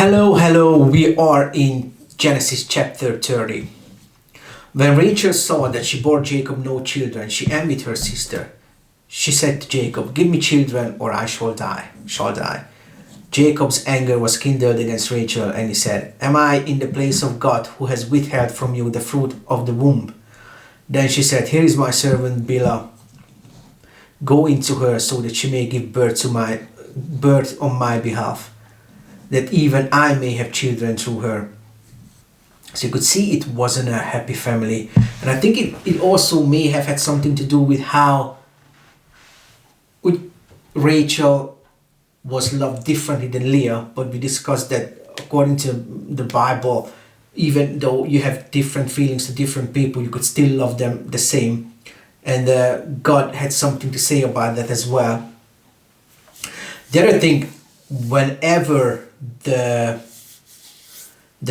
Hello, we are in Genesis chapter 30. When Rachel saw that she bore Jacob no children, she envied her sister. She said to Jacob, "Give me children or I shall die. Jacob's anger was kindled against Rachel, and he said, "Am I in the place of God who has withheld from you the fruit of the womb?" Then she said, "Here is my servant Bilhah. Go into her so that she may give birth on my behalf, that even I may have children through her." So you could see it wasn't a happy family. And I think it also may have had something to do with how Rachel was loved differently than Leah. But we discussed that according to the Bible, even though you have different feelings to different people, you could still love them the same. And God had something to say about that as well. The other thing, whenever the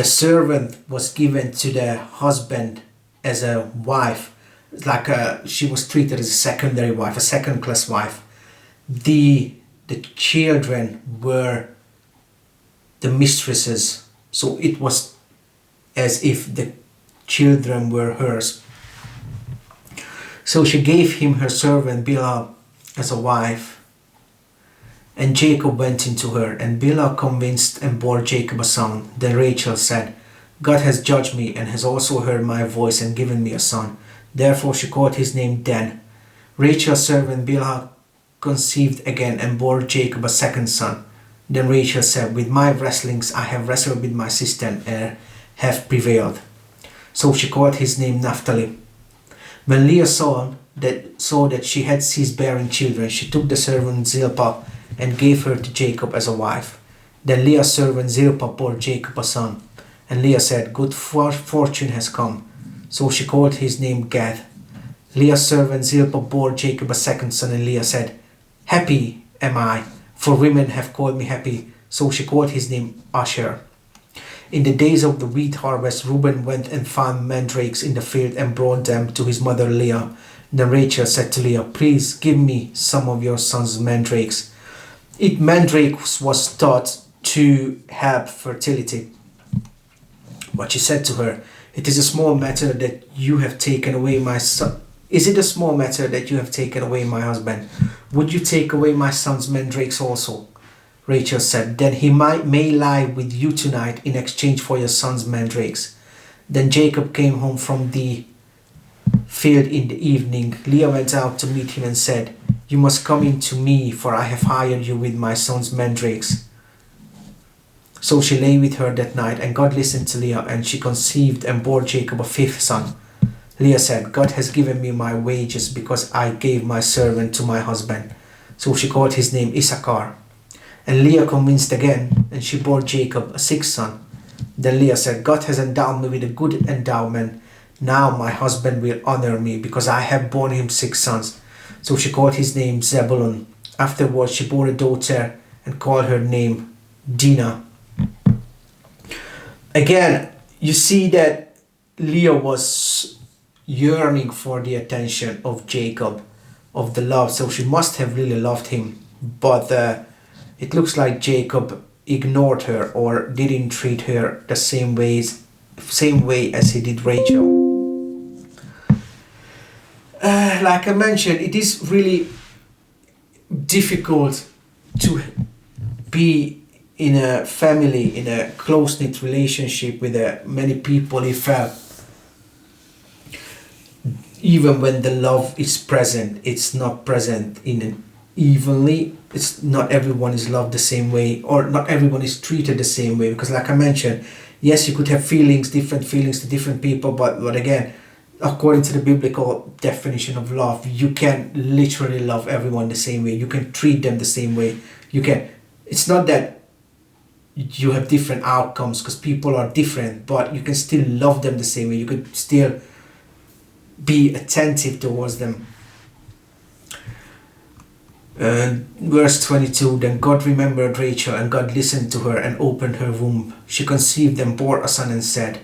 servant was given to the husband as a wife, like she was treated as a secondary wife, a second class wife. The children were the mistresses, so it was as if the children were hers. So she gave him her servant Bilhah as a wife, and Jacob went into her, and Bilhah convinced and bore Jacob a son. Then Rachel said, "God has judged me and has also heard my voice and given me a son." Therefore she called his name Dan. Rachel's servant Bilhah conceived again and bore Jacob a second son. Then Rachel said, "With my wrestlings I have wrestled with my sister and have prevailed." So she called his name Naphtali. When Leah saw that she had ceased bearing children, she took the servant Zilpah and gave her to Jacob as a wife. Then Leah's servant Zilpah bore Jacob a son. And Leah said, "Good fortune has come." So she called his name Gad. Leah's servant Zilpah bore Jacob a second son, and Leah said, "Happy am I, for women have called me happy." So she called his name Asher. In the days of the wheat harvest, Reuben went and found mandrakes in the field and brought them to his mother Leah. Then Rachel said to Leah, "Please give me some of your son's mandrakes." Mandrakes was thought to help fertility. But she said to her, "It is a small matter that you have taken away my son. Is it a small matter that you have taken away my husband? Would you take away my son's mandrakes also?" Rachel said, "Then he may lie with you tonight in exchange for your son's mandrakes." Then Jacob came home from the field in the evening. Leah went out to meet him and said, "You must come in to me, for I have hired you with my son's mandrakes." So she lay with her that night, and God listened to Leah, and she conceived and bore Jacob a fifth son. Leah said, "God has given me my wages because I gave my servant to my husband." So she called his name Issachar. And Leah convinced again, and she bore Jacob a sixth son. Then Leah said, "God has endowed me with a good endowment. Now my husband will honor me because I have borne him six sons." So she called his name Zebulun. Afterwards she bore a daughter and called her name Dinah. Again, you see that Leah was yearning for the attention of Jacob, of the love. So she must have really loved him. But it looks like Jacob ignored her or didn't treat her the same way as he did Rachel. Like I mentioned, it is really difficult to be in a family, in a close-knit relationship with many people if even when the love is present, it's not present evenly. It's not everyone is loved the same way, or not everyone is treated the same way, because like I mentioned, yes, you could have different feelings to different people, but again, according to the biblical definition of love, you can literally love everyone the same way. You can treat them the same way. It's not that you have different outcomes because people are different, but you can still love them the same way. You could still be attentive towards them. Verse 22, then God remembered Rachel, and God listened to her and opened her womb. She conceived and bore a son and said,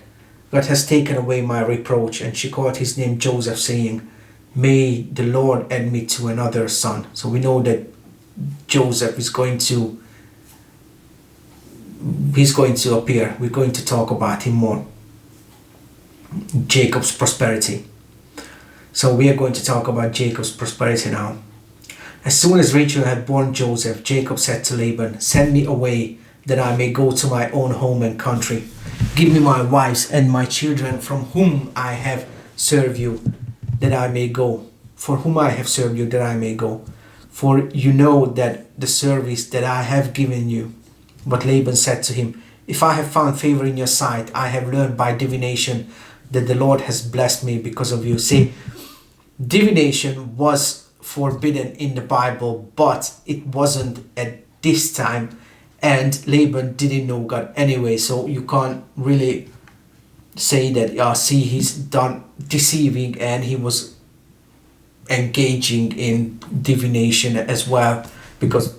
"God has taken away my reproach." And she called his name Joseph, saying, "May the Lord add me to another son." So we know that Joseph is going to he's going to appear. We're going to talk about him more. Jacob's prosperity. So we are going to talk about Jacob's prosperity now. As soon as Rachel had borne Joseph, Jacob said to Laban, "Send me away, that I may go to my own home and country. Give me my wives and my children, from whom I have served you, that I may go. For whom I have served you, that I may go. For you know that the service that I have given you." But Laban said to him, "If I have found favor in your sight, I have learned by divination that the Lord has blessed me because of you." See, divination was forbidden in the Bible, but it wasn't at this time, and Laban didn't know God anyway, so you can't really say that, see, he's done deceiving and he was engaging in divination as well, because,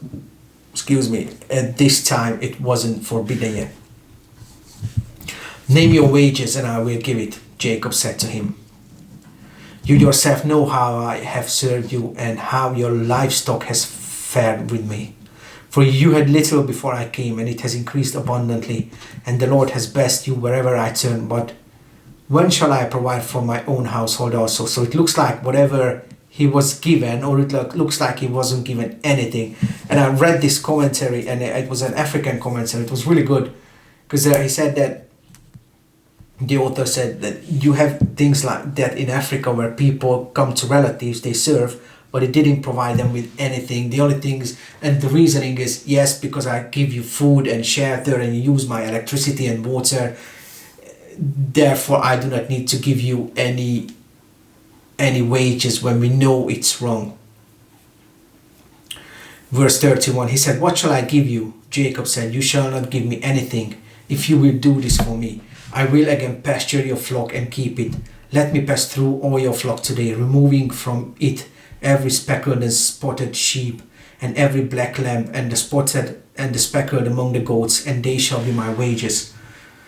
excuse me, at this time it wasn't forbidden yet. "Name your wages and I will give it," Jacob said to him. "You yourself know how I have served you and how your livestock has fared with me. For you had little before I came, and it has increased abundantly, and the Lord has blessed you wherever I turn. But when shall I provide for my own household also?" So it looks like whatever he was given, or it looks like he wasn't given anything. And I read this commentary, and it was an African commentary. It was really good, because he said that, the author said that you have things like that in Africa where people come to relatives, they serve, but it didn't provide them with anything. The only things, and the reasoning is, yes, because I give you food and shelter and you use my electricity and water, therefore I do not need to give you any wages, when we know it's wrong. Verse 31, he said, "What shall I give you?" Jacob said, "You shall not give me anything if you will do this for me. I will again pasture your flock and keep it. Let me pass through all your flock today, removing from it every speckled and spotted sheep, and every black lamb, and the spotted and the speckled among the goats, and they shall be my wages.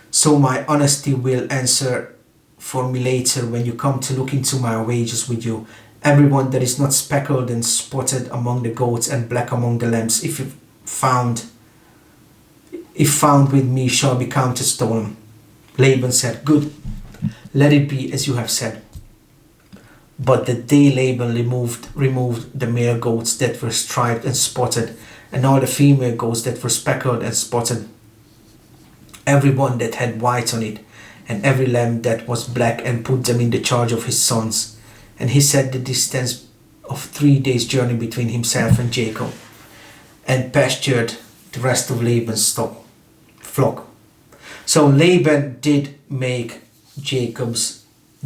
So my honesty will answer for me later when you come to look into my wages with you. Everyone that is not speckled and spotted among the goats and black among the lambs, if found with me, shall be counted stolen." Laban said, "Good, let it be as you have said." But the day Laban removed the male goats that were striped and spotted, and all the female goats that were speckled and spotted, every one that had white on it, and every lamb that was black, and put them in the charge of his sons. And he set the distance of 3 days' journey between himself and Jacob, and pastured the rest of Laban's flock. So Laban did make Jacob's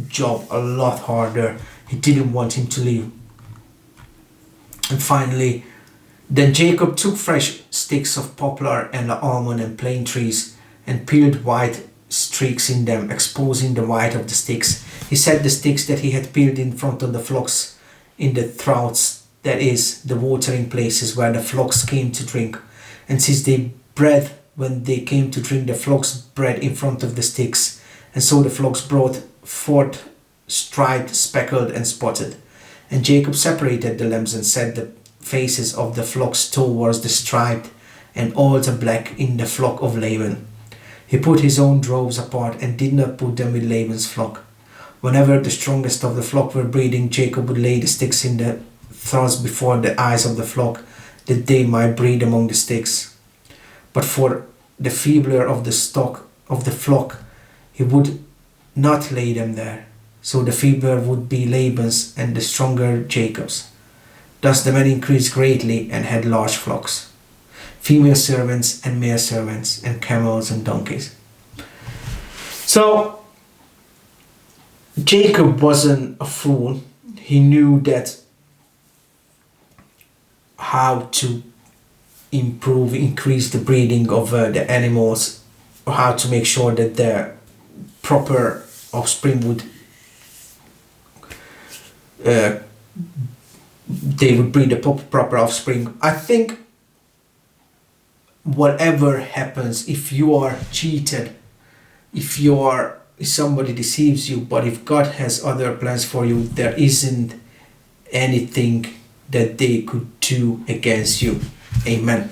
job a lot harder. He didn't want him to leave. And finally, then Jacob took fresh sticks of poplar and almond and plane trees, and peeled white streaks in them, exposing the white of the sticks. He set the sticks that he had peeled in front of the flocks in the troughs, that is, the watering places where the flocks came to drink. And since they bred, when they came to drink, the flocks bred in front of the sticks. And so the flocks brought forth striped, speckled, and spotted. And Jacob separated the lambs and set the faces of the flocks towards the striped and all the black in the flock of Laban. He put his own droves apart and did not put them with Laban's flock. Whenever the strongest of the flock were breeding, Jacob would lay the sticks in the troughs before the eyes of the flock, that they might breed among the sticks. But for the feebler of the flock, he would not lay them there. So the feebler would be Laban's, and the stronger Jacob's. Thus the men increased greatly and had large flocks, female servants and male servants, and camels and donkeys. So Jacob wasn't a fool. He knew that how to increase the breeding of the animals, or how to make sure that the proper offspring would they would breed the proper offspring. I think whatever happens, if you are cheated, if somebody deceives you, but if God has other plans for you, there isn't anything that they could do against you. Amen.